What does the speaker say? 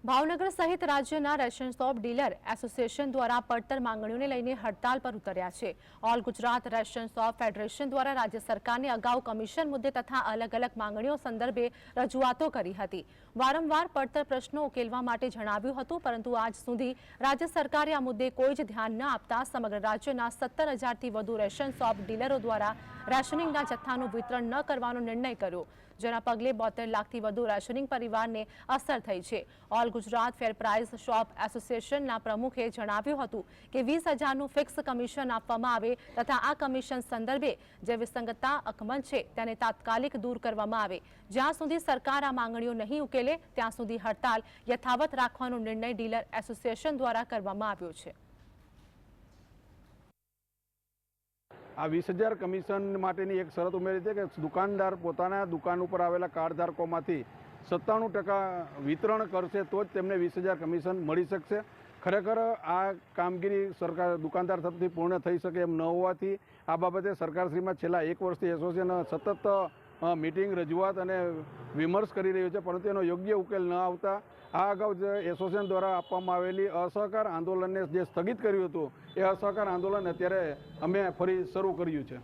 ભાવનગર સહિત રાજ્યના ration shop dealer association દ્વારા પડતર માંગણીઓને લઈને હડતાલ પર ઉતર્યા છે। All Gujarat ration shop federation દ્વારા રાજ્ય સરકારને અગાઉ કમિશન મુદ્દે તથા અલગ અલગ માંગણીઓ સંદર્ભે રજૂઆતો કરી હતી। વારંવાર પડતર પ્રશ્નો ઉકેલવા માટે જણાવ્યું હતું, પરંતુ આજ સુધી રાજ્ય સરકારે આ મુદ્દે કોઈ જ ધ્યાન ન આપતા સમગ્ર રાજ્યના 17,000થી વધુ રેશન શોપ ડીલરો દ્વારા રેશનિંગના જથ્થાનું વિતરણ ન કરવાનો નિર્ણય કર્યો, જેના પગલે 72 લાખથી વધુ રેશનિંગ પરિવારને અસર થઈ છે। ઓલ ગુજરાત ફેર પ્રાઇસ શોપ એસોસિએશનના પ્રમુખે જણાવ્યું હતું કે 20,000નું ફિક્સ કમિશન આપવામાં આવે તથા આ કમિશન સંદર્ભે જે વિસંગતતા અકબંધ છે તેને તાત્કાલિક દૂર કરવામાં આવે। જ્યાં સુધી સરકાર આ માંગણીઓ નહીં ઉકેલે ત્યાં સુધી હડતાલ યથાવત રાખવાનો નિર્ણય ડીલર એસોસિએશન દ્વારા કરવામાં આવ્યો છે। આ 20,000 કમિશન માટેની એક શરત ઉમેરી છે કે દુકાનદાર પોતાના દુકાન ઉપર આવેલા કાર્ડધારકોમાંથી 97% વિતરણ કરશે તો જ તેમને 20,000 કમિશન મળી શકશે। ખરેખર આ કામગીરી સરકાર દુકાનદાર તરફથી પૂર્ણ થઈ શકે એમ ન હોવાથી આ બાબતે સરકારશ્રીમાં છેલ્લા 1 વર્ષથી એસોસિએશન સતત મીટિંગ રજૂઆત અને વિમર્શ કરી રહ્યું છે, પરંતુ એનો યોગ્ય ઉકેલ ન આવતા આ અગાઉ જે એસોસિએશન દ્વારા આપવામાં આવેલી અસહકાર આંદોલનને જે સ્થગિત કર્યું હતું એ અસહકાર આંદોલન અત્યારે અમે ફરી શરૂ કર્યું છે।